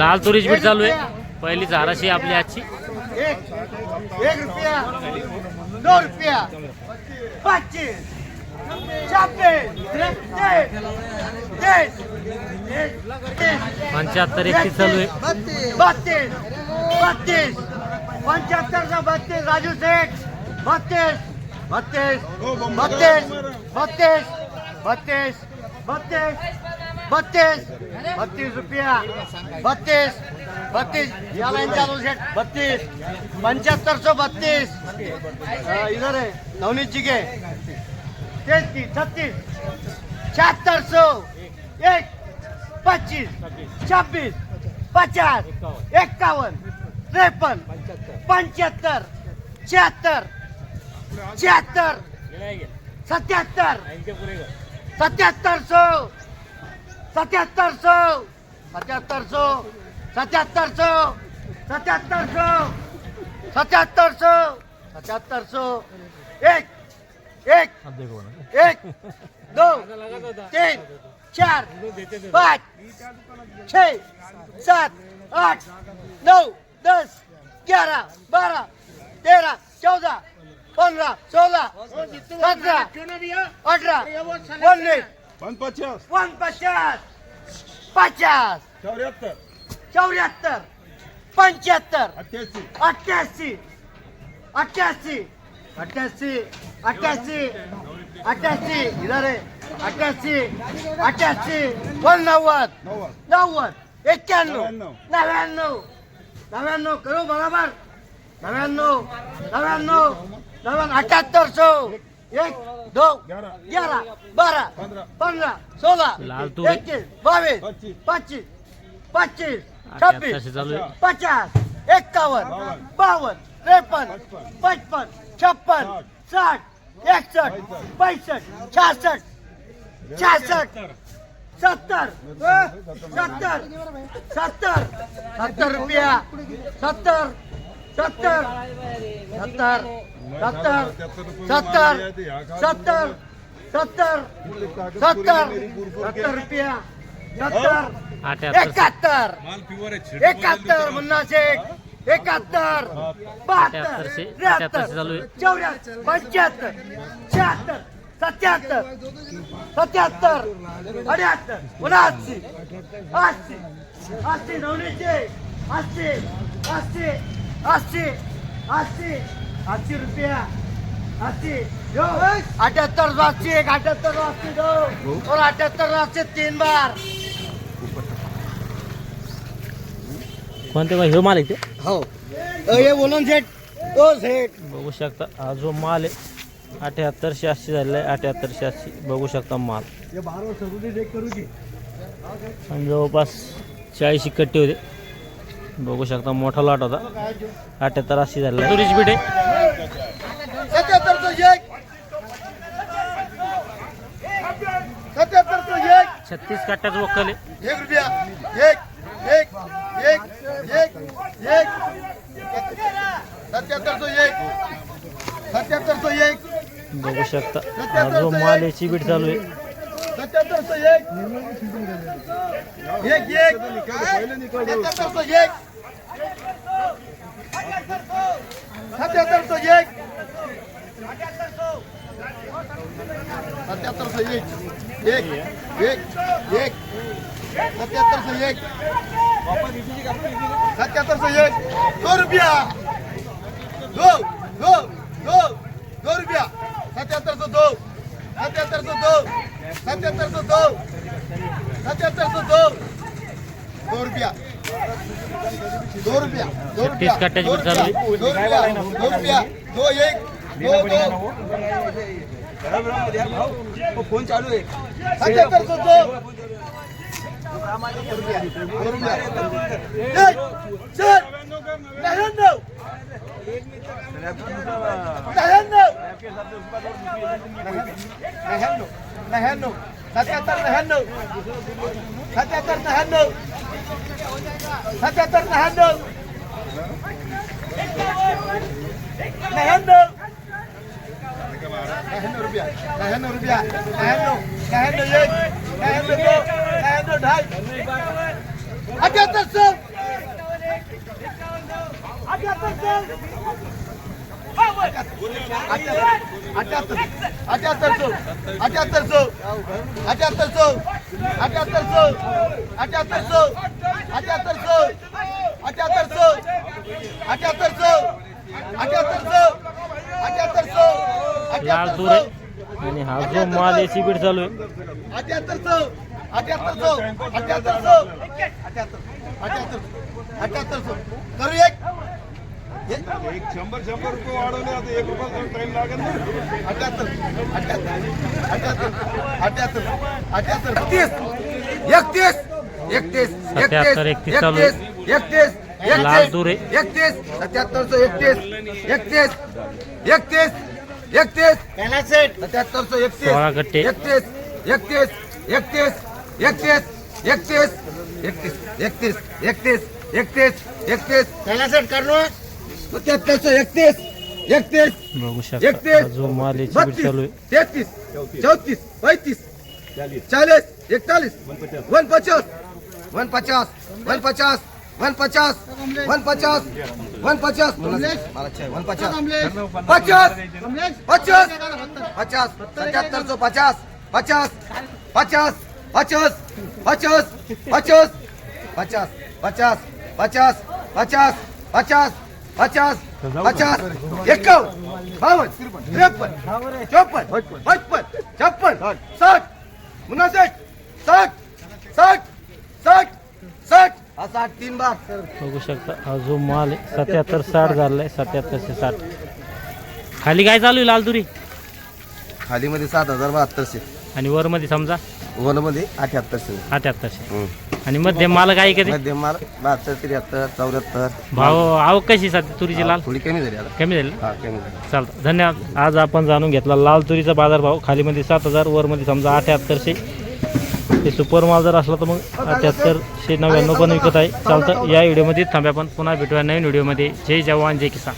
लाल तुरीची बीट चालू आहे. पहिली झाराशी आपली आजची. एक रुपया, 2 रुपया, 25, 26, 75 31 चालू आहे. 32, 32, 75 32 राजू शेठ, 32, 32, 32, 32, 32, 32, 32, 32 रुपया, 32, 32 या लाइन चालू सेठ 32, 7532 इधर है नवनीत जी के 33, 36, 7600 1, 25, 26, 50, 51, 53, 75, 76, 76, 77, 7700 7700 7700 7700 7700 7700 एक एक एक 2 3 4 5 6 7 8 9 10 11 12 13 14 15 16 17 18 19 50 50 50 74 74 75 88 88 88 88 88 इधर है 88 88 90 90 91 99 99 करो बराबर 99 99 7800 1 2 11 12 15 16 लाल तुरी. 21 22 25 25 88 26 चालू आहे. 50 51 52 53 55 56 60 61 65 66 66 70 70 70 70 रुपया 70 70 70 70 70 70 70 70 70 रुपया 70 78 71 मुन्ना शेख 71 72 88 चालू आहे. 74 75 76 77 77 78 79 80 80 नवनीचे 80 80 80 80 80 रुपया 80 जो 78 वापसी एक 78 वापसी दो और 78 वापसी 3 बार कोणते बा ह्यो माल आहे ते हो ये बोलून सेट तो सेट बघू शकता. हा जो माल आहे 78 86 झालेला आहे. 78 86 बघू शकता माल. ये 12 वर्ष देख करू की आणि जवळपास 40 कट्टे होते. बघू शकता मोठा लॉट होता. 78 80 झालेला आहे. तुरीची बीट आहे. 77 तो एक 77 तो एक 36 कट्ट्याचं वक्कल आहे. 1 रुपया एक एक एक एक एक 77 तो एक 77 तो एक बघू शकता. हा जो माल याची बीट चालू आहे. 77 तो एक एक एक 77 तो एक 77 तो एक 77 तो एक एक एक एक 77 तो एक 77 तो एक 2 रुपया 2 2 2 2 रुपया 77 तो 2 77 तो 2 77 तो 2 77 तो 2 2 रुपया 2 रुपया 2 रुपया 36 कट्ट्याची बीट चालू आहे. 2 रुपया 2 रुपया 2 1 2 2 फोन चालू आहे 77 तो 2 रुपया सर 99 99 77 99 77 99 77 99 रुपया 99 रुपया 99 एक 99 दो 99 ढाई 7800 लाल तुरे आणि हा जो माल एसी बीड चालू आहे करू एक एक 100 रुपये वाढवले आता 1 रुपया टाइम लागेल ना 77 चालू आहे लाल तुरे 16 गट्टे 31 बघू शकता हा जो माल एसी बीड चालू आहे 33 34 35 40 41 150 150 150 150 150 150 तीन बार बघू शकता हा जो माल आहे 77 60 झालाय 77 से 60 खाली काय चालू आहे लाल तुरी खाली मध्ये 7072 आणि वर मध्ये समजा वन मध्ये 78 78 आणि मध्यम माल काय कधी मध्यम माल 72 73 74 भाव आवक कशी सध्या तुरीची लाल थोडी कमी झाली आता कमी झाली हा कमी झाली चालतं धन्यवाद आज आपण जाणून घेतला लाल तुरीचा बाजारभाव खालीमध्ये 7000 वरमध्ये समजा 7800 ते सुपर माल जर असला तर मग 7899 पण विकत आहे चालतं या व्हिडिओमध्ये थांबे आपण पुन्हा भेटूया नवीन व्हिडिओमध्ये जय जवान जय किसान